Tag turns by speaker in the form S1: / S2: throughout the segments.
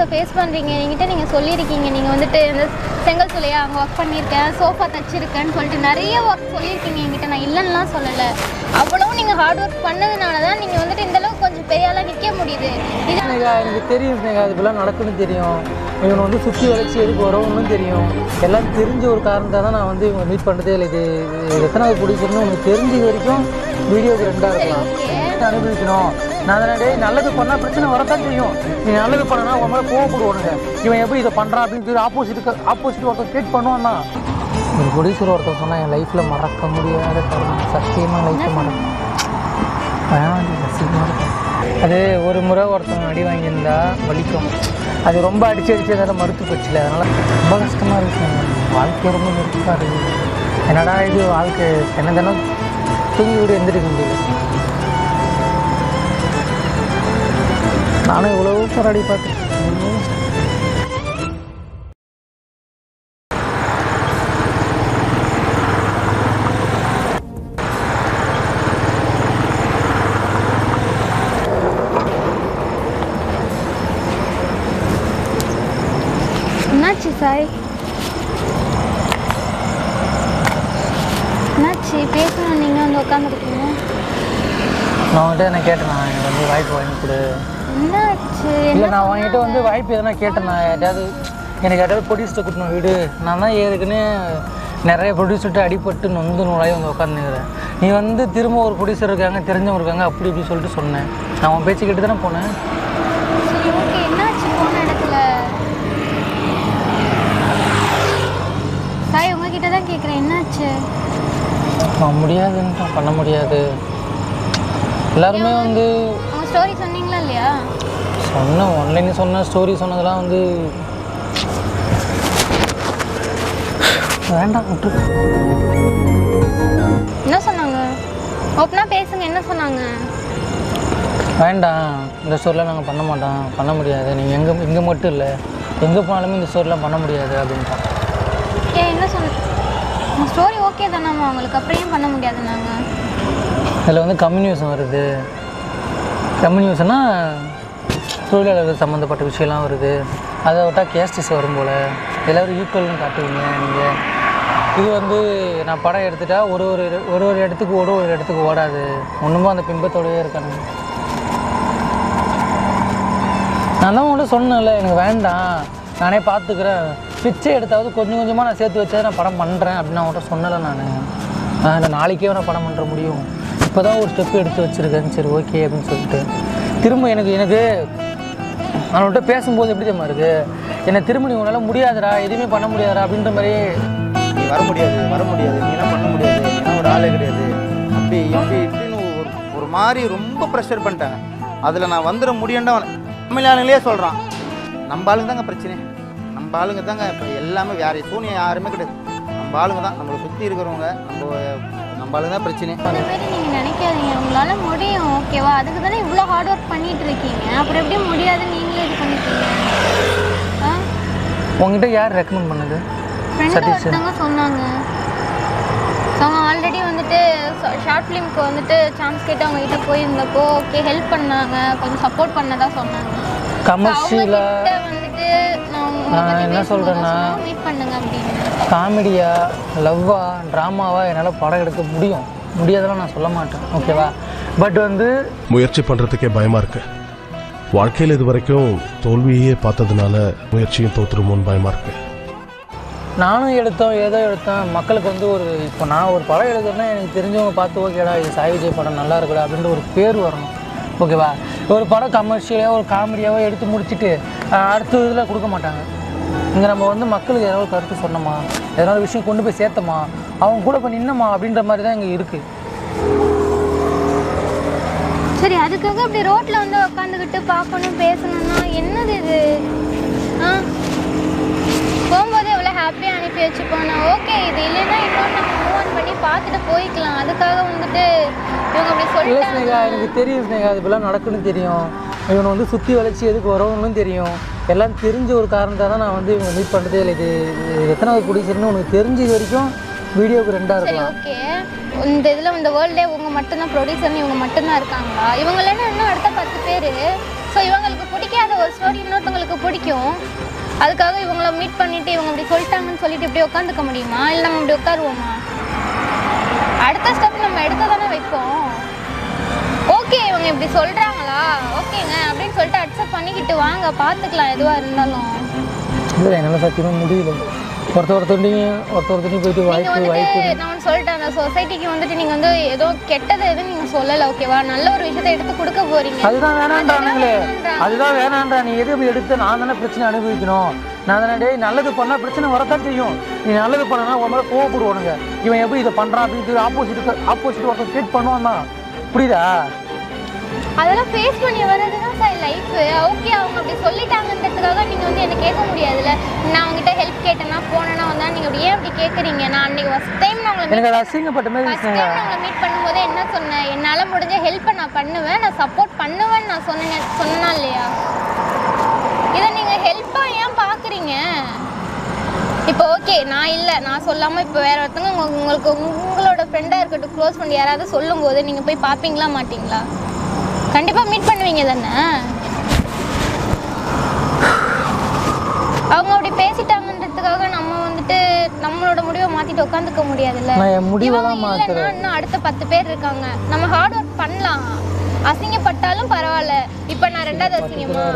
S1: Face பண்ணுறீங்க என்கிட்ட நீங்கள் சொல்லியிருக்கீங்க நீங்கள் வந்துட்டு இந்த செங்கல் சூளையா அங்கே ஒர்க் பண்ணியிருக்கேன் சோஃபா தச்சிருக்கேன்னு சொல்லிட்டு நிறைய ஒர்க் சொல்லியிருக்கீங்க என்கிட்ட. நான் இல்லைன்னுலாம் சொல்லலை. அவ்வளோ நீங்கள் ஹார்ட் ஒர்க் பண்ணதுனால தான் நீங்கள் வந்துட்டு இந்தளவுக்கு கொஞ்சம் பெரிய ஆளாக நிற்க முடியுது. இது
S2: எனக்கு தெரியும் ஸ்னேகா, அதுக்குலாம் நடக்குன்னு தெரியும். இவனை வந்து சுற்றி வளைச்சி எதுக்கு வரவுன்னு தெரியும். எல்லாம் தெரிஞ்ச ஒரு காரணத்தை தான் நான் வந்து இவங்க மீட் பண்ணுறதே இல்லை. இது எத்தனாவது பிடிச்சிருன்னு உங்களுக்கு தெரிஞ்சது வரைக்கும் வீடியோக்கு ரெண்டாக இருக்கலாம். அனுபவிக்கணும். நான் அதனால நல்லது பண்ணால் பிரச்சனை வரத்தான் செய்யும். நீ நல்லது பண்ணனா உன் மேலே கோவப்படுவானுங்க. இவன் எப்படி இதை பண்ணுறான் அப்படின்னு சொல்லி ஆப்போசிட் ஒருத்தர் ட்ரீட் பண்ணுவான் தான். ஒரு ப்ரொடியூசர் ஒருத்தர் சொன்னால் என் லைஃப்பில் மறக்க முடியாத தருணம். சத்தியமாக லைஃப்பில் மறக்கும் அது ஒரு முறை ஒருத்தவங்க அடி வாங்கியிருந்தா வலிக்கும். அது ரொம்ப அடித்து அதெல்லாம் மறுத்து போச்சுல. அதனால் ரொம்ப கஷ்டமாக இருக்குங்க. வாழ்க்கை ரொம்ப நெருப்பாக இருக்குது. என்னடா இது வாழ்க்கை என்ன தினம் தூங்கி விட எந்திரிக்க முடியல. நானும் இவ்வளோ போராடி பார்த்தேன்.
S1: என்னாச்சு சாய்? என்னாச்சு பேசணும்? நீங்கள் வந்து உட்காந்துருக்கீங்க.
S2: நான் வந்துட்டு என்ன கேட்டேண்ணா, எனக்கு வந்து வாய்ப்பு வாங்கி கொடு.
S1: என்னாச்சு?
S2: இல்லை நான் வாங்கிட்டு வந்து வாய்ப்பு எதனா கேட்டேண்ணா. ஏதாவது எனக்கு யாராவது ப்ரொடியூசர்கிட்ட கூட்டணும் வீடு. நான் தான் ஏற்கனவே நிறைய ப்ரொடியூசர்கிட்ட அடிபட்டு நொந்து நூலாகி வந்து உட்காந்துக்கிறேன். நீ வந்து திரும்ப ஒரு ப்ரொடியூசர் இருக்காங்க, தெரிஞ்சவங்க இருக்காங்க, அப்படி இப்படி சொல்லிட்டு சொன்னேன். நான் உன் பேச்சு கேட்டு தானே போனேன்.
S1: சரி ஓகே, என்னாச்சு போன இடத்துல? சாய் உங்ககிட்ட தான் கேட்குறேன், என்னாச்சு?
S2: முடியாதுன்னு பண்ண முடியாது. எல்லாருமே வந்து
S1: உங்கள் ஸ்டோரி சொன்னீங்களா இல்லையா?
S2: சொன்னேன். ஒன்லைன் சொன்ன ஸ்டோரி சொன்னதெல்லாம் வந்து வேண்டாம் விட்டு.
S1: என்ன சொன்னாங்க? ஓப்பனா பேசுங்க, என்ன சொன்னாங்க?
S2: வேண்டாம், இந்த ஸ்டோரிலாம் நாங்கள் பண்ண மாட்டோம், பண்ண முடியாது. நீங்கள் இங்கே மட்டும் இல்லை, எங்கே போனாலுமே இந்த ஸ்டோரிலாம் பண்ண முடியாது அப்படின்ட்டான்.
S1: ஏன் என்ன சொன்ன? உங்கள் ஸ்டோரி ஓகே தானாம்மா உங்களுக்கு, அப்புறம் ஏன் பண்ண முடியாது? நாங்கள்
S2: அதில் வந்து கம்யூனியூஷன் வருது. கம்யூனியூஷன்னா தொழிலாளர்கள் சம்மந்தப்பட்ட விஷயம்லாம் வருது. அதை விட்டால் கேஸ்டிஸ் வரும் போல். எல்லோரும் ஈக்குவல்னு காட்டுவீங்க நீங்கள். இது வந்து நான் படம் எடுத்துட்டா ஒரு இடத்துக்கு ஓடாது. ஒன்றுமே அந்த பிம்பத்தோடவே இருக்காங்க. நான் தான் உங்கள்கிட்ட சொன்னேன்ல, எனக்கு வேண்டாம், நானே பார்த்துக்கிறேன், பிச்சை எடுத்தாவது கொஞ்சம் கொஞ்சமாக நான் சேர்த்து வச்சா நான் படம் பண்ணுறேன் அப்படின்னு நான் உங்கள்கிட்ட சொன்னலை. நான் இல்லை நாளைக்கே நான் படம் பண்ணுற முடியும், இப்போ தான் ஒரு ஸ்டெப்பு எடுத்து வச்சுருக்கேன், சரி ஓகே அப்படின்னு சொல்லிட்டு திரும்ப எனக்கு அவன்கிட்ட பேசும்போது எப்படி தெரியுமா இருக்குது, என்னை திரும்ப நீ உன்னால் முடியாதுடா, எதுவுமே பண்ண முடியாதுடா அப்படின்ற மாதிரி.
S3: நீ வர முடியாது நீலாம் பண்ண முடியாது, ஏன்னா ஒரு ஆளே கிடையாது அப்படி இப்படின்னு ஒரு மாதிரி ரொம்ப ப்ரெஷர் பண்ணிட்டாங்க. அதில் நான் வந்துட முடியும்டா தமிழானுங்களே சொல்கிறான். நம்ம ஆளுங்க தாங்க பிரச்சனை, நம்ம ஆளுங்க தாங்க இப்போ எல்லாமே. வேறு சூனியம் யாருமே கிடையாது, நம்ம ஆளுங்க தான், நம்மளை சுற்றி இருக்கிறவங்க, நம்ம ஆளுங்க தான் பிரச்சனை.
S1: அந்த மாதிரி நீங்கள் நினைக்காதீங்க, உங்களால் முடியும் ஓகேவா? அதுக்கு தானே இவ்வளோ ஹார்ட் ஒர்க் பண்ணிகிட்டு இருக்கீங்க, அப்புறம் எப்படி முடியாது நீங்களே இது பண்ணிட்டீங்க?
S2: உங்ககிட்ட யார் ரெக்கமெண்ட் பண்ணது?
S1: ஃப்ரெண்டு ஒருத்தவங்க சொன்னாங்க. அவங்க ஆல்ரெடி வந்துட்டு ஷார்ட் ஃபிலிம்க்கு வந்துட்டு சான்ஸ் கேட்டு அவங்ககிட்ட போயிருந்தப்போ ஓகே ஹெல்ப் பண்ணாங்க, கொஞ்சம் சப்போர்ட் பண்ணதா சொன்னாங்க.
S2: கமர்ஷியலாக
S1: வந்துட்டு
S2: நான் என்ன சொல்கிறேன்னா,
S1: மீட் பண்ணுங்க அப்படின்னு.
S2: காமெடியா லவ்வா ட்ராமாவா என்னால் படம் எடுக்க முடியாதெல்லாம் நான் சொல்ல மாட்டேன், ஓகேவா? பட் வந்து
S4: முயற்சி பண்ணுறதுக்கே பயமாக இருக்கு. வாழ்க்கையில் இது வரைக்கும் தோல்வியே பார்த்ததுனால முயற்சியும் தோற்றுருமோன்னு பயமாக இருக்கு.
S2: நானும் ஏதோ எடுத்தேன் மக்களுக்கு வந்து இப்போ நான் ஒரு படம் எடுக்கிறேன்னா எனக்கு தெரிஞ்சவங்க பார்த்து ஓகேடா இது சாய் விஜய் படம் நல்லா இருக்குடா அப்படின்ற ஒரு பேர் வரணும், ஓகேவா? ஒரு படம் கமர்ஷியலாக ஒரு காமெடியாவோ எடுத்து முடிச்சுட்டு அடுத்த இதில் கொடுக்க மாட்டாங்க. இங்கே நம்ம வந்து மக்களுக்கு ஏதாவது கருத்து சொன்னோமா, ஏதாவது விஷயம் கொண்டு போய் சேர்த்தோமா, அவங்க கூட போய் நின்னோமா அப்படின்ற மாதிரி தான் இங்கே இருக்குது.
S1: சரி, அதுக்காக அப்படி ரோட்டில் வந்து உட்காந்துக்கிட்டு பார்க்கணும் பேசணும்னா என்னது இது? போகும்போது எவ்வளோ ஹாப்பியாக அனுப்பி வச்சு போனேன், ஓகே. இது இல்லைன்னா இன்னொன்று நம்ம மூவ் ஆன் பண்ணி பார்த்துட்டு போய்க்கலாம். அதுக்காக வந்துட்டு இவங்க அப்படி சொல்லிட்டாங்க.
S2: ஸ்னேகா, எனக்கு தெரியும் ஸ்னேகா, அது இப்பெல்லாம் நடக்குன்னு தெரியும். இவனை வந்து சுற்றி வளைச்சி எதுக்கு வரணும்னு தெரியும். எல்லாம் தெரிஞ்ச ஒரு காரணத்தை தான் நான் வந்து இவங்க மீட் பண்ணுறதே இல்லை. இது எத்தனாவது ப்ரொடியூசர்னு உனக்கு தெரிஞ்சது வரைக்கும் வீடியோக்கு ரெண்டாக இருக்கலாம்.
S1: ஓகே, இந்த இதில் இந்த வேர்ல்டே இவங்க மட்டும்தான் ப்ரொடியூசர்னு இவங்க மட்டும்தான் இருக்காங்களா? இவங்களேன்னா இன்னும் அடுத்த 10 பேர். ஸோ இவங்களுக்கு பிடிக்கும் பிடிக்காத ஒரு ஸ்டோரி இன்னொருத்தவங்களுக்கு பிடிக்கும். அதுக்காக இவங்கள மீட் பண்ணிட்டு இவங்க இப்படி சொல்லிட்டாங்கன்னு சொல்லிட்டு இப்படி உட்காந்துக்க முடியுமா? இல்லை நம்ம இப்படி உட்காருவோமா? அடுத்த ஸ்டெப் நம்ம எடுத்து தானே வைப்போம். ஓகே இவங்க இப்படி சொல்கிறாங்களா, ஓகேங்க அப்படின்னு சொல்லிட்டு அக்செப்ட் பண்ணிக்கிட்டு வாங்க, பார்த்துக்கலாம் எதுவாக இருந்தாலும்.
S2: இல்லை என்னால் சத்தியமாக முடியல. ஒருத்தர்கிட்டையும் போயிட்டு வாய்ப்பு
S1: நான் ஒன்று சொல்லிட்டேன், அந்த சொசைட்டிக்கு வந்துட்டு நீங்கள் வந்து ஏதோ கெட்டது எதுவும் நீங்கள் சொல்லலை, ஓகேவா? நல்ல ஒரு விஷயத்தை எடுத்து கொடுக்க போறீங்க.
S2: அதுதான் வேணான்றானுங்களே, அதுதான் வேணான்றா. நீ எது எடுத்து நான் தானே பிரச்சனை அனுபவிக்கணும். நான் தானே டேய் நல்லது பண்ணால் பிரச்சனை வரத்தான் செய்யும். நீ நல்லது பண்ணனா உன் மேலே கோவப்படுவானுங்க. இவன் எப்படி இதை பண்ணுறான் அப்படின்னு ஆப்போசிட் ஒருத்தர் ட்ரீட் பண்ணுவான் தான். புரியுதா?
S1: அதெல்லாம் ஃபேஸ் பண்ணி வர்றது தான் சார் லைஃப். ஓகே அவங்க அப்படி சொல்லிட்டாங்கன்றதுக்காக நீங்கள் வந்து என்ன கேட்க முடியாதுல்ல. நான் அவங்ககிட்ட ஹெல்ப் கேட்டேன்னா போனேன்னா வந்தால் நீங்கள் அப்படி ஏன் அப்படி கேட்குறீங்க? நான் அன்றைக்கி ஃபஸ்ட் டைம் நான் உங்களை
S2: அசிங்கப்பட்ட மாதிரி
S1: உங்களை மீட் பண்ணும்போது என்ன சொன்னேன்? என்னால் முடிஞ்ச ஹெல்ப்பை நான் பண்ணுவேன், நான் சப்போர்ட் பண்ணுவேன்னு நான் சொன்னா இல்லையா? இதை நீங்கள் ஹெல்ப்பாக ஏன் பார்க்குறீங்க? இப்போ ஓகே நான் இல்லை, நான் சொல்லாமல் இப்போ வேறு ஒருத்தவங்க உங்களுக்கு உங்களோட ஃப்ரெண்டாக இருக்கட்டும், க்ளோஸ் ஃப்ரெண்ட் யாராவது சொல்லும்போது நீங்கள் போய் பார்ப்பீங்களா மாட்டிங்களா? கண்டிப்பாக மீட் பண்ணுவீங்க தானே. அவங்க அப்படி பேசிட்டாங்கன்றதுக்காக நம்ம வந்துட்டு நம்மளோட முடிவை மாற்றிட்டு உட்காந்துக்க முடியாதுல்ல. இன்னும் அடுத்த 10 பேர் இருக்காங்க, நம்ம ஹார்ட் ஒர்க் பண்ணலாம். அசிங்கப்பட்டாலும் பரவாயில்ல. இப்போ நான் 2வது அசிங்கமா?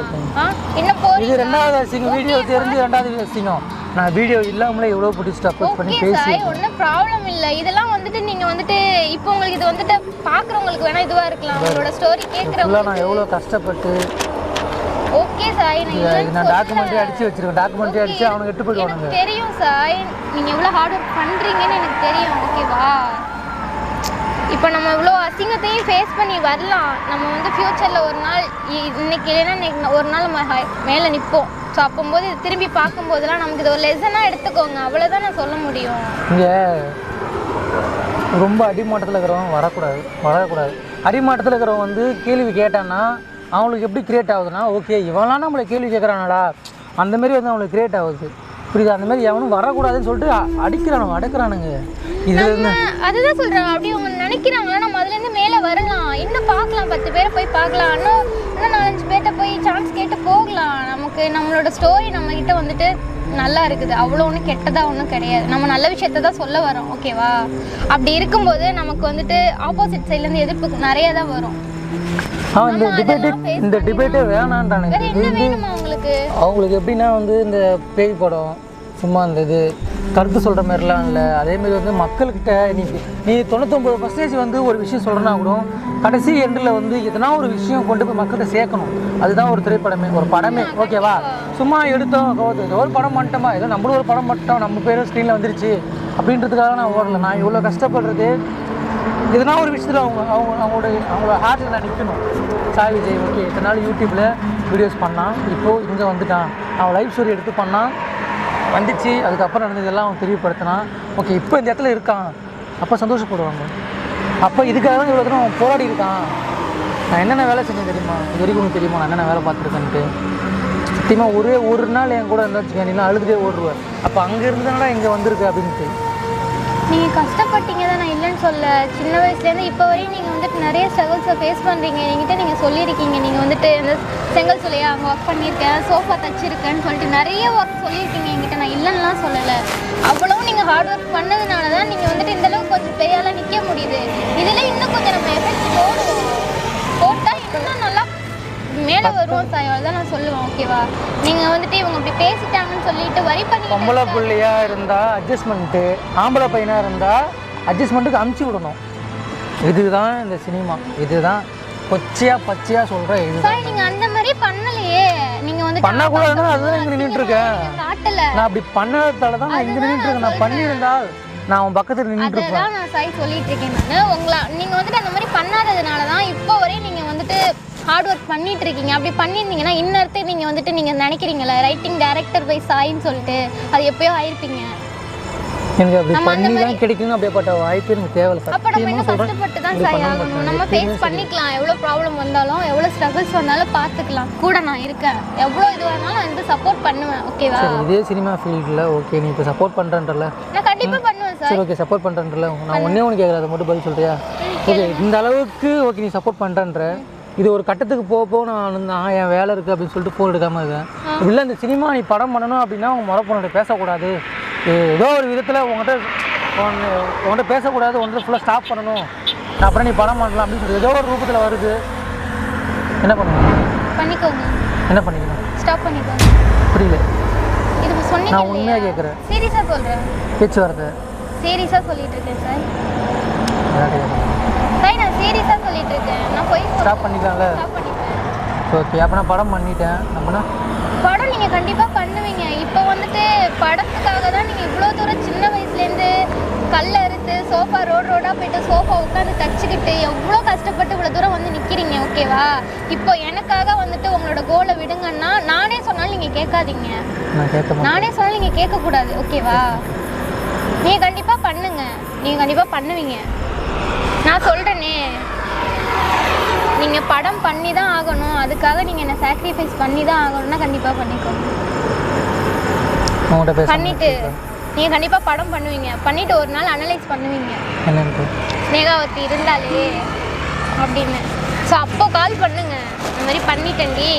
S1: இன்னும் போறீங்க.
S2: 2வது அசிங்கம் வீடியோ தெரிஞ்சு 2வது அசிங்கம். நான் வீடியோ இல்லாமலே எவ்வளோ போட்டு ஸ்டாப் பண்ணி பேசி
S1: ஒன்றும் ப்ராப்ளம் இல்லை. இதெல்லாம் வந்துட்டு நீங்கள் வந்துட்டு இப்போ உங்களுக்கு இது வந்துட்டு பார்க்குறவங்களுக்கு வேணா இதுவாக இருக்கலாம். உங்களோட ஸ்டோரி கேட்குறவங்க
S2: நான் எவ்வளோ கஷ்டப்பட்டு
S1: ஓகே சாய்
S2: நான் டாக்குமெண்ட்ரி அடிச்சு வச்சிருக்கேன். டாக்குமெண்ட்ரி அடிச்சு அவனுக்கு எட்டு போயிடுவானுங்க.
S1: தெரியும் சாய் நீங்கள் எவ்வளோ ஹார்ட் ஒர்க் பண்ணுறீங்கன்னு எனக்கு தெரியும், ஓகேவா? இப்போ நம்ம இவ்வளோ அசிங்கத்தையும் ஃபேஸ் பண்ணி வரலாம். நம்ம வந்து ஃப்யூச்சரில் ஒரு நாள் இன்னைக்கு இல்லைன்னா ஒரு நாள் நம்ம மேலே நிற்போம். ஸோ அப்போம்போது திரும்பி பார்க்கும்போதெல்லாம் நமக்கு இது ஒரு லெசனாக எடுத்துக்கோங்க, அவ்வளோதான் நான் சொல்ல முடியும்.
S2: இங்கே ரொம்ப அடிமாட்டத்தில் இருக்கிறவங்க வரக்கூடாது. அடிமாட்டத்தில் இருக்கிறவங்க வந்து கேள்வி கேட்டான்னா அவங்களுக்கு எப்படி கிரியேட் ஆகுதுன்னா, ஓகே இவெல்லாம் நம்மளை கேள்வி கேட்குறானடா அந்தமாரி வந்து அவங்களுக்கு கிரியேட் ஆகுது. புரியுது? அந்தமாரி எவனும் வரக்கூடாதுன்னு சொல்லிட்டு அடக்கிறானுங்க. இது
S1: அதுதான் சொல்கிறாங்க. அப்படி அவங்க நினைக்கிறாங்களா நம்ம அதுலேருந்து மேலே வரலாம், இன்னும் பார்க்கலாம், 10 பேரை போய் பார்க்கலாம், இன்னும் 4-5 பேர்கிட்ட போய் சான்ஸ் கேட்டு போகலாம். நமக்கு நம்மளோட ஸ்டோரி நம்மக்கிட்ட வந்துட்டு நல்லா இருக்குது, அவ்வளோ ஒன்றும் கெட்டதாக ஒன்றும் கிடையாது. நம்ம நல்ல விஷயத்த தான் சொல்ல வரோம், ஓகேவா? அப்படி இருக்கும்போது நமக்கு வந்துட்டு ஆப்போசிட் சைட்லேருந்து எதிர்ப்பு நிறைய தான் வரும்.
S2: இந்த டிபேட்டே வேணான்றானுங்க. அவங்களுக்கு எப்படின்னா வந்து இந்த பேய் படம் சும்மா அந்த இது கருத்து சொல்கிற மாதிரிலாம் இல்லை. அதேமாரி வந்து மக்கள்கிட்ட நீ 99% வந்து ஒரு விஷயம் சொல்கிறனா கூட கடைசி எண்டில் வந்து எதனா ஒரு விஷயம் கொண்டு போய் மக்கள்கிட்ட சேர்க்கணும். அதுதான் ஒரு திரைப்படமே, ஒரு படமே, ஓகேவா? சும்மா எடுத்தோம் ஏதோ ஒரு படம் பண்ணிட்டோமா, ஏதோ நம்மளும் ஒரு படம் பண்ணிட்டோம், நம்ம பேரும் ஸ்க்ரீனில் வந்துருச்சு அப்படின்றதுக்காக நான் ஓடலை. நான் இவ்வளோ கஷ்டப்படுறது எதனா ஒரு விஷயத்தில் அவங்களோட ஹார்ட்டில் நான் நிற்கணும். சாய் விஜய் ஓகே இத்தனை நாள் யூடியூப்பில் வீடியோஸ் பண்ணான், இப்போது இங்கே வந்துட்டான், அவன் லைவ் ஸ்டோரி எடுத்து பண்ணான், வந்துச்சு, அதுக்கப்புறம் நடந்ததெல்லாம் அவன் தெரியப்படுத்தினான். ஓகே இப்போ இந்த இடத்துல இருக்கான், அப்போ சந்தோஷப்படுவாங்க. அப்போ இதுக்காக தான் இவ்வளோ தூரம் அவன் போராடி இருக்கான். நான் என்னென்ன வேலை செஞ்சேன் தெரியுமா? இது வரைக்கும் உங்களுக்கு தெரியுமா நான் என்னென்ன வேலை பார்த்துருக்கேன்ட்டு? சத்தியமாக ஒரு நாள் என் கூட இருந்தா வச்சுக்கேன், நீலாம் அழுதுகிட்டே ஓடுவேன். அப்போ அங்கே இருந்தனால இங்கே வந்திருக்கு அப்படின்ட்டு.
S1: நீங்கள் கஷ்டப்பட்டீங்க தான், நான் இல்லைன்னு சொல்ல. சின்ன வயசுலேருந்து இப்போ வரையும் நீங்கள் வந்துட்டு நிறைய ஸ்ட்ரகிள்ஸை ஃபேஸ் பண்ணுறீங்க. என்கிட்ட நீங்கள் சொல்லியிருக்கீங்க, நீங்கள் வந்துட்டு இந்த செங்கல் சொல்லையா அங்கே ஒர்க் பண்ணியிருக்கேன், சோஃபா தச்சிருக்கேன்னு சொல்லிட்டு நிறைய ஒர்க் சொல்லியிருக்கீங்க என்கிட்ட. நான் இல்லைன்னுலாம் சொல்லலை. அவ்வளோ நீங்கள் ஹார்ட் ஒர்க் பண்ணதுனால தான் நீங்கள் வந்துட்டு இந்தளவுக்கு கொஞ்சம் பெரியாலாம் நிற்க முடியுது. இதில் இன்னும் கொஞ்சம் நம்ம எஃபெக்ட் போட்டால் இன்னும் நல்லா மேலே வருவோம் சாய், தான் நான் சொல்லுவேன், ஓகேவா? நீங்கள் வந்துட்டு இவங்க இப்படி பேசிட்டாங்கன்னு சொல்லிட்டு வரி பண்ணி
S2: பொம்பளை பிள்ளையாக இருந்தால் அட்ஜஸ்ட்மெண்ட்டு, ஆம்பளை பையனாக இருந்தால் அட்ஜஸ்ட்மெண்ட்டுக்கு அமுச்சு விடணும். இதுதான் இந்த சினிமா, இதுதான் பச்சையாக சொல்கிறேன். இது
S1: சாய் நீங்கள் அந்த மாதிரி பண்ணலையே. நீங்கள் வந்து
S2: பண்ணக்கூடாதுன்னா அதுதான் இங்கே நின்றுட்டுருக்கேன். நான் அப்படி பண்ணதால தான் நான் இங்கே நின்றுட்டுருக்கேன். நான் பண்ணியிருந்தால் நான் உன் பக்கத்தில் நின்றுட்டுருக்கேன்.
S1: அதான் நான் சாய் சொல்லிட்டு இருக்கேன். நான் நீங்கள் வந்துட்டு அந்த மாதிரி பண்ணாததுனால தான் இப்போ வரையும் நீங்கள் வந்துட்டு ஹார்ட் ஒர்க் பண்ணிட்டு இருக்கீங்க. அப்படி பண்ணியிருந்தீங்கன்னா இன்னொருத்தர் நீங்கள் வந்துட்டு நீங்கள் நினைக்கிறீங்களா ரைட்டிங் டைரக்டர் பை சாயின்னு சொல்லிட்டு அது எப்பயோ ஆயிருப்பீங்க.
S2: எனக்கு அப்படி பண்ணி தான் கிடைக்கணும். அப்படியேப்பட்ட வாய்ப்பு எனக்கு தேவையில்லை.
S1: அப்போ நம்ம இன்னும் கஷ்டப்பட்டு தான் சாய் ஆகணும். நம்ம ஃபேஸ் பண்ணிக்கலாம், எவ்வளோ ப்ராப்ளம் வந்தாலும் எவ்வளோ ஸ்ட்ரகிள்ஸ் வந்தாலும் பார்த்துக்கலாம். கூட நான் இருக்கேன், எவ்வளோ இதுவாக இருந்தாலும் நான் வந்து சப்போர்ட் பண்ணுவேன், ஓகேவா?
S2: இதே சினிமா ஃபீல்டில் ஓகே நீ இப்போ சப்போர்ட் பண்ணுறேன்ல,
S1: நான் கண்டிப்பாக பண்ணுவேன் சார்.
S2: சரி ஓகே சப்போர்ட் பண்ணுறேன்ல, நான் ஒன்றே ஒன்று கேட்குறேன், அதை மட்டும் பதில் சொல்கிறியா? ஓகே இந்த அளவுக்கு ஓகே நீ சப்போர்ட் பண்ணுறேன்ற, இது ஒரு கட்டத்துக்கு போக நான் என் வேலை இருக்குது அப்படின்னு சொல்லிட்டு ஃபோன் எடுக்காமல் இருக்கேன். இல்லை இந்த சினிமா நீ படம் பண்ணணும் அப்படின்னா உங்கள் முறை பொண்ணு பேசக்கூடாது, ஏதோ ஒரு விதத்தில் உங்கள்கிட்ட பேசக்கூடாது, உங்கள்கிட்ட ஃபுல்லாக ஸ்டாப் பண்ணணும், அப்புறம் நீ படம் பண்ணலாம் அப்படின்னு சொல்லி ஏதோ ஒரு ரூபத்தில் வருது. என்ன பண்ணுவோம்?
S1: பண்ணிக்கோங்க.
S2: என்ன பண்ணிக்கணும்?
S1: ஸ்டாப் பண்ணிக்கோங்க.
S2: புரியல.
S1: இது சொன்னீங்க.
S2: நான் உண்மையாக கேட்குறேன்.
S1: சீரியஸாக சொல்கிறேன்.
S2: பேச்சுவார்த்தை
S1: சீரியஸாக சொல்லிட்டு இருக்கேன் சார்.
S2: சார்
S1: நான் சீரியஸாக சொல்லிட்டு இருக்கேன். நான் போய்
S2: ஸ்டாப் பண்ணிக்கலாம்ல?
S1: ஸ்டாப் பண்ணிப்பேன்.
S2: ஓகே, அப்போ நான் படம் பண்ணிட்டேன் அப்படின்னா
S1: படம் நீங்கள் கண்டிப்பாக பண்ணுவீங்க. இப்போ வந்துட்டு படத்துக்காக தான் நீங்கள் இவ்வளோ தூரம் சின்ன வயசுலேருந்து கல் அறுத்து சோஃபா ரோடாக போயிட்டு சோஃபா உட்காந்து தச்சுக்கிட்டு எவ்வளோ கஷ்டப்பட்டு இவ்வளோ தூரம் வந்து நிற்கிறீங்க. ஓகேவா? இப்போ எனக்காக வந்துட்டு உங்களோட கோலை விடுங்கன்னா நானே சொன்னாலும் நீங்கள் கேட்காதீங்க. நானே சொன்னாலும் நீங்கள் கேட்கக்கூடாது. ஓகேவா? நீங்கள் கண்டிப்பாக பண்ணுங்க. நீங்கள் கண்டிப்பாக பண்ணுவீங்க. நான் சொல்கிறேனே, நீங்கள் படம் பண்ணி தான் ஆகணும், அதுக்காக நீங்கள் என்னை சாக்ரிஃபைஸ் பண்ணி தான் ஆகணும்னா கண்டிப்பாக பண்ணிக்கோங்க. பண்ணிவிட்டு நீங்கள் கண்டிப்பாக படம் பண்ணுவீங்க. பண்ணிவிட்டு ஒரு நாள் அனலைஸ் பண்ணுவீங்க, ஸ்னேகாவதி இருந்தாலே அப்படின்னு. ஸோ அப்போது கால் பண்ணுங்க, இந்த மாதிரி பண்ணிட்டேன்டி,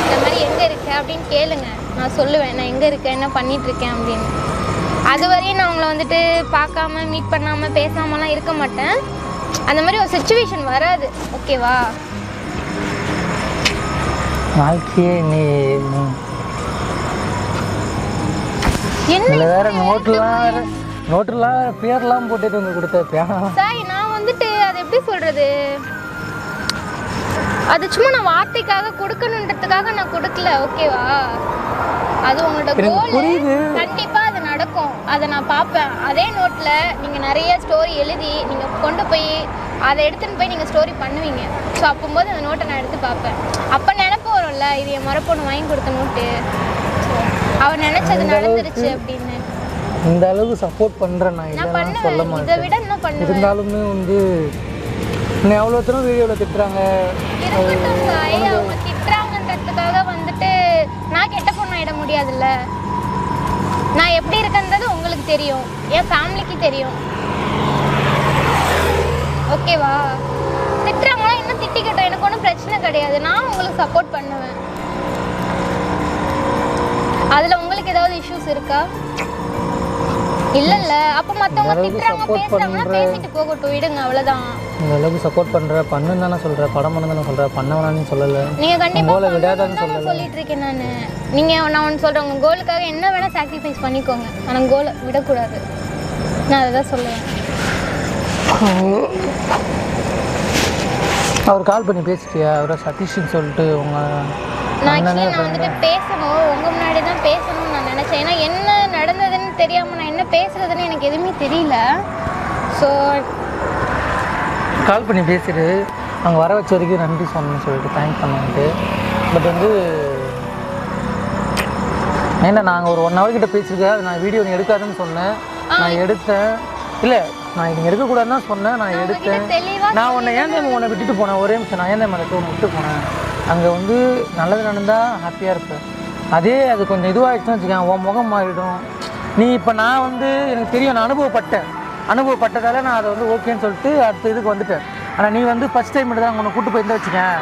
S1: இந்த மாதிரி எங்கே இருக்க அப்படின்னு கேளுங்க. நான் சொல்லுவேன் நான் எங்கே இருக்கேன், என்ன பண்ணிகிட்ருக்கேன் அப்படின்னு. அது வரையும் நான் உங்களை வந்துட்டு பார்க்காம மீட் பண்ணாமல் பேசாமலாம் இருக்க மாட்டேன். அந்த மாதிரி ஒரு சிச்சுவேஷன் வராது. ஓகேவா?
S2: வாழ்க்கையே நீ
S1: என்ன
S2: வேற நோட்டுலாம் பேர்லாம் போட்டுட்டு வந்து கொடுத்தேன்
S1: சாய். நான் வந்துட்டு அது எப்படி சொல்றது, அது சும்மா நான் வார்த்தைக்காக கொடுக்கணுன்றதுக்காக நான் கொடுக்கல. ஓகேவா? அது உங்களோட கோல், கண்டிப்பா அது நடக்கும். அதை நான் பார்ப்பேன். அதே நோட்ல நீங்க நிறைய ஸ்டோரி எழுதி நீங்க கொண்டு போய் அதை எடுத்துன்னு போய் நீங்க ஸ்டோரி பண்ணுவீங்க. ஸோ அப்போது அந்த நோட்டை நான் எடுத்து பார்ப்பேன். அப்போ நினைப்பு வரும்ல, இது என் மரப்பொண்ணு வாங்கி கொடுத்த நோட்டு, அவர் நினைச்சது நடந்துருச்சு அப்படின்னு.
S2: இந்த அளவுக்கு சப்போர்ட் பண்றேன் நான் சொல்ல மாட்டேன்.
S1: இதை விட என்ன பண்ணுவேன்?
S2: இருந்தாலுமே வந்து நான் எவ்வளோ தூரம் வீடியோவில் திட்டுறாங்க.
S1: அவங்க திட்டுறாங்கன்றதுக்காக வந்துட்டு நான் கெட்ட பொண்ணு ஆயிட முடியாதுல்ல. நான் எப்படி இருக்கேன்றது உங்களுக்கு தெரியும், என் ஃபேமிலிக்கு தெரியும். ஓகேவா? திட்டுறாங்களா இன்னும் திட்டிக்கட்டும், எனக்கு ஒன்றும் பிரச்சனை கிடையாது. நான் உங்களுக்கு சப்போர்ட் பண்ணுவேன். அதில் உங்களுக்கு ஏதாவது இஷ்யூஸ் இருக்கா? இல்ல அப்ப மத்தவங்க திட்டுறாங்க பேசுறாங்கன்னா பேசிட்டு போகட்டும், விடுங்க, அவ்வளவுதான்.
S2: இந்த அளவுக்கு சப்போர்ட் பண்ற பண்ணுன்னு தானே சொல்ற, படம் பண்ணு தானே சொல்ற, பண்ண வேணாம்னு சொல்லல.
S1: நீங்க கண்டிப்பா
S2: கோலை விடாதன்னு சொல்லல
S1: சொல்லிட்டு இருக்கேன் நானு. நீங்க நான் ஒன்னு சொல்றேன், உங்க கோலுக்காக என்ன வேணா சாக்ரிஃபைஸ் பண்ணிக்கோங்க, ஆனா கோலை விடக்கூடாது. நான் அதை தான் சொல்லுவேன்.
S2: அவர் கால் பண்ணி பேசிட்டியா? அவரை சதீஷ்னு சொல்லிட்டு உங்க
S1: நான் வந்துட்டு பேசணும், உங்க முன்னாடி தான் பேசணும்னு நான் நினைச்சேன். ஏன்னா என்ன நடந்ததுன்னு தெரியாம நான் என்ன பேசுறதுன்னு எனக்கு எதுவுமே தெரியல. ஸோ
S2: கால் பண்ணி பேசிட்டு அங்கே வர வச்ச வரைக்கும் நன்றி சொன்னேன்னு சொல்லிட்டு தேங்க் பண்ணிட்டு. பட் வந்து ஏன்னா நாங்கள் ஒரு 1 hour கிட்ட பேசியிருக்கேன். அது நான் வீடியோ நீ எடுக்காதுன்னு சொன்னேன், நான் எடுத்தேன். இல்லை நான் இங்கே எடுக்கக்கூடாதுன்னு தான் சொன்னேன், நான் எடுத்தேன். நான் உன்னை விட்டுட்டு போனேன், ஒரே நிமிஷம். நான் ஏன் மேலே உன்னை விட்டு போனேன்? அங்கே வந்து நல்லது நடந்தால் ஹாப்பியாக இருப்பேன். அதே அது கொஞ்சம் இதுவாகிடுச்சுன்னு வச்சுக்கேன், உன் முகம் மாறிடும். நீ இப்போ நான் வந்து எனக்கு தெரியும், நான் அனுபவப்பட்டதால் நான் அதை வந்து ஓகேன்னு சொல்லிட்டு அடுத்த இதுக்கு வந்துட்டேன். ஆனால் நீ வந்து ஃபஸ்ட் டைம் தான் உன்னை கூட்டு போயிருந்தா வச்சுக்கேன்,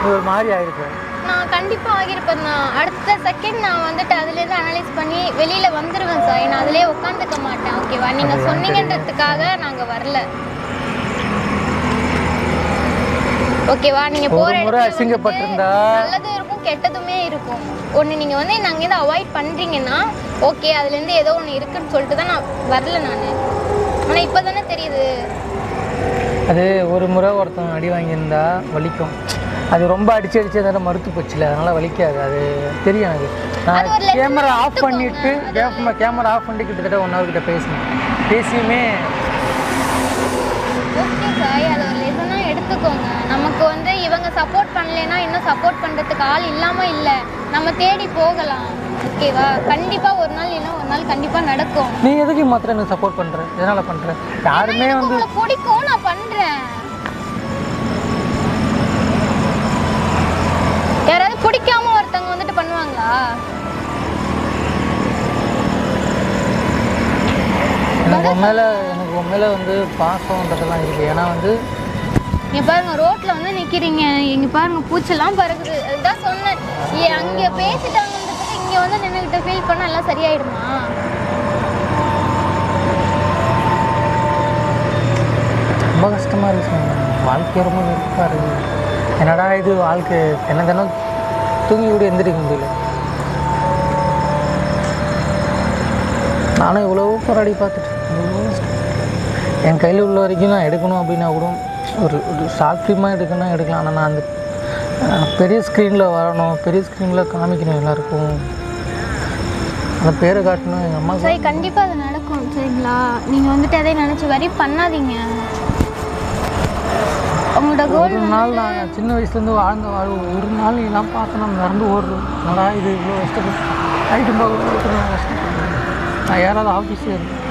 S2: நீ ஒரு மாதிரி ஆகிருப்பேன்.
S1: நான் கண்டிப்பாக ஆகியிருப்பேன். நான் அடுத்த செகண்ட் நான் வந்துட்டு அதுலேருந்து அனலைஸ் பண்ணி வெளியில் வந்துடுவேன் சார். நான் அதிலே உட்காந்துக்க மாட்டேன். ஓகேவா? நீங்கள் சொன்னீங்கன்றதுக்காக நாங்கள் வரல. ஓகேவா? நீங்கள் போகிற
S2: முறை அசிங்கப்பட்டிருந்தா
S1: நல்லதும் இருக்கும் கெட்டதுமே இருக்கும். ஒன்று நீங்கள் வந்து நான் அங்கேருந்து அவாய்ட் பண்ணுறீங்கன்னா ஓகே, அதுலேருந்து ஏதோ ஒன்று இருக்குன்னு சொல்லிட்டு தான் நான் வரல நான். ஆனால் இப்போ தானே தெரியுது.
S2: அது ஒரு முறை ஒருத்தவங்க அடி வாங்கியிருந்தா வலிக்கும். அது ரொம்ப அடிச்சு அதை மறுத்து போச்சுல, அதனால் வலிக்காது. அது தெரியும் எனக்கு. நான் கேமரா ஆஃப் பண்ணிவிட்டு கிட்டத்தட்ட 1 hour கிட்ட பேசியுமே
S1: ஓகே சாய், அதை ஒரு லெசனாக எடுத்துக்கோங்க. நமக்கு வந்து இவங்க சப்போர்ட் பண்ணலைன்னா இன்னும் சப்போர்ட் பண்ணுறதுக்கு ஆள் இல்லாமல் இல்லை, நம்ம தேடி போகலாம். ஓகேவா? கண்டிப்பாக ஒரு நாள் இல்லைன்னா ஒரு நாள் கண்டிப்பாக நடக்கும்.
S2: நீ எதுக்கு மாத்திரம் எனக்கு சப்போர்ட் பண்ணுற? எதனால் பண்ணுற? யாருமே வந்து
S1: பிடிக்கும், நான் பண்ணுறேன். யாராவது பிடிக்காம ஒருத்தவங்க வந்துட்டு பண்ணுவாங்களா?
S2: எனக்கு உன் மேலே வந்து பாசம்ன்றதெல்லாம் இருக்குது. ஏன்னா வந்து
S1: நீ பாருங்க, ரோட்டில் வந்து நிற்கிறீங்க. இங்கே பாருங்க பூச்செல்லாம் பறக்குது. அதுதான் சொன்னேன், அங்கே பேசிட்டாங்கன்றதுக்கு இங்கே வந்து நின்றுக்கிட்ட ஃபீல் பண்ணால் எல்லாம் சரியாயிடுமா?
S2: ரொம்ப கஷ்டமாக இருக்கு. வாழ்க்கை ரொம்ப வெறுப்பாக இருக்குது. என்னடா இது வாழ்க்கை, தினம் தூங்கி கூட எந்திரிக்க முடியல. நானும் இவ்வளோ போராடி பார்த்துட்டு என் கையில் உள்ள வரைக்கும் நான் எடுக்கணும் அப்படின்னா கூட ஒரு ஷார்ட் ஃபிலிமாக எடுக்கணும்னா எடுக்கலாம். ஆனால் நான் அந்த பெரிய ஸ்க்ரீனில் வரணும், பெரிய ஸ்க்ரீனில் காமிக்கணும், எல்லாருக்கும் அந்த பேரை காட்டணும். எங்கள் அம்மா
S1: சரி, கண்டிப்பாக அது நடக்கும் சரிங்களா? நீங்கள் வந்துட்டு அதை நினச்சி வரி பண்ணாதீங்க. உங்களோட கோல்
S2: ஒரு நாள் நான் சின்ன வயசுலேருந்து வாழ்ந்த வாழ்வு ஒரு நாள் எல்லாம் பார்த்து நம்ம நடந்து ஓடுறோம். நல்லா இது இவ்வளோ கஷ்டப்பட்டு ஐட்டம் பார்க்க நான் கஷ்டப்படுறேன். நான் யாராவது ஆஃபீஸே இருக்கேன்.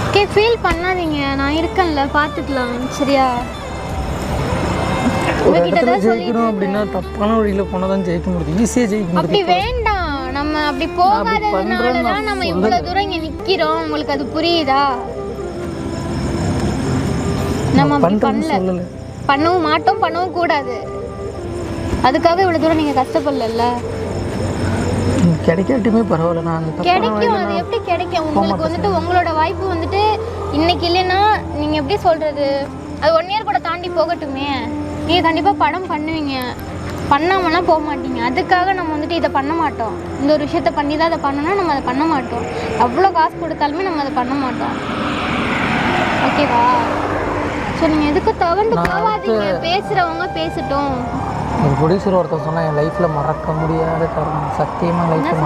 S1: ஓகே, ஃபீல் பண்ணாதீங்க, நான் இருக்கேன்ல, பார்த்துக்கலாம் சரியா?
S2: ஒரு இடத்துல ஜெயிக்கணும் அப்படின்னா தப்பான வழியில் போனால் தான் ஜெயிக்க முடியுது. ஈஸியாக ஜெயிக்க
S1: அப்படி
S2: முடியும்.
S1: வேண்டாம், நம்ம அப்படி போகாததுனால தான் நம்ம இவ்வளோ தூரம் இங்கே நிற்கிறோம். உங்களுக்கு அது புரியுதா? நம்ம அப்படி பண்ணல, பண்ணவும் மாட்டோம், பண்ணவும் கூடாது. அதுக்காக இவ்வளோ தூரம் நீங்கள் கஷ்டப்படல.
S2: கிடைக்காட்டுமே பரவாயில்ல. நான் அந்த
S1: கிடைக்கும், அது எப்படி கிடைக்கும்? உங்களுக்கு வந்துட்டு உங்களோட வாய்ப்பு வந்துட்டு இன்னைக்கு இல்லைன்னா நீங்கள் எப்படி சொல்கிறது, அது 1 இயர் கூட தாண்டி போகட்டுமே. நீங்கள் கண்டிப்பாக படம் பண்ணுவீங்க, பண்ணாமலாம் போக மாட்டீங்க. அதுக்காக நம்ம வந்துட்டு இதை பண்ண மாட்டோம். இந்த ஒரு விஷயத்த பண்ணி தான் அதை பண்ணணும், நம்ம அதை பண்ண மாட்டோம். எவ்வளோ காசு கொடுத்தாலுமே நம்ம அதை பண்ண மாட்டோம். ஓகேவா? ஸோ நீங்கள் எதுக்கு தவண்டு போகாதீங்க. பேசுகிறவங்க பேசட்டும்.
S2: ஒரு ப்ரொடியூசர் ஒருத்தர் சொன்னால் என் லைஃப்பில் மறக்க முடியாத தருணம், சத்தியமாக லைஃப்பில்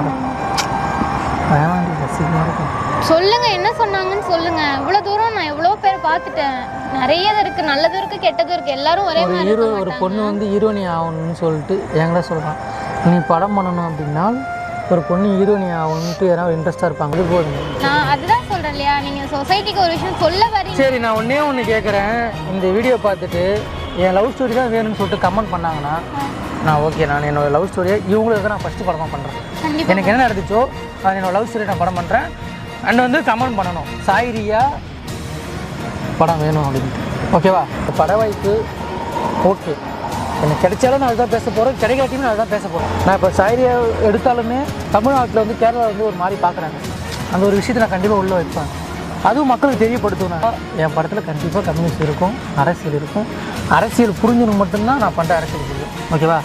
S2: வேணாண்டி ரசிகமாக இருக்கும்.
S1: சொல்லுங்க, என்ன சொன்னாங்கன்னு சொல்லுங்க. இவ்வளோ தூரம் நான் எவ்வளோ பேர் பார்த்துட்டேன். நிறைய இருக்கு, நல்லதும் இருக்கு, கெட்டதும் இருக்கு. எல்லாரும் ஒரே மாதிரி
S2: ஹீரோ, ஒரு பொண்ணு வந்து ஹீரோனி ஆகணும்னு சொல்லிட்டு என்கிட்ட சொல்கிறான். நீ படம் பண்ணணும் அப்படின்னா ஒரு பொண்ணு ஹீரோனி ஆகணுன்ட்டு யாராவது இன்ட்ரெஸ்டாக இருப்பாங்க. அது போதுங்க.
S1: நான் அதுதான் சொல்கிறேன் இல்லையா, நீங்கள் சொசைட்டிக்கு ஒரு விஷயம் சொல்ல வரீங்க.
S2: சரி, நான் ஒன்று கேட்குறேன். இந்த வீடியோ பார்த்துட்டு என் லவ் ஸ்டோரி தான் வேணும்னு சொல்லிட்டு கமெண்ட் பண்ணாங்கன்னா நான் ஓகே, நான் என்னோடய லவ் ஸ்டோரியை இவங்களுக்கு நான் ஃபஸ்ட்டு படமாக பண்ணுறேன். எனக்கு என்ன நடந்துச்சோ அது என்னோடய லவ் ஸ்டோரி நான் படம் பண்ணுறேன். அண்ட் வந்து கமெண்ட் பண்ணணும், சாய்ரியா படம் வேணும் அப்படின்ட்டு. ஓகேவா? பட வாய்ப்பு ஓகே, எனக்கு கிடைச்சாலும் நான் அதுதான் பேச போகிறேன், கிடைக்காட்டியும் நான் அதுதான் பேச போகிறேன். நான் இப்போ சாய்ரியா எடுத்தாலுமே தமிழ்நாட்டில் வந்து கேரளா வந்து ஒரு மாதிரி பார்க்குறாங்க. அந்த ஒரு விஷயத்தை நான் கண்டிப்பாக உள்ளே வைப்பேன். அதுவும் மக்களுக்கு தெரியப்படுத்தணும். என் படத்தில் கண்டிப்பாக கம்யூனிஸ்ட் இருக்கும், அரசியல் இருக்கும். அரசியல் புரிஞ்சணும் மட்டும்தான் நான் பண்ணுற அரசியல் புரியும். ஓகேவா?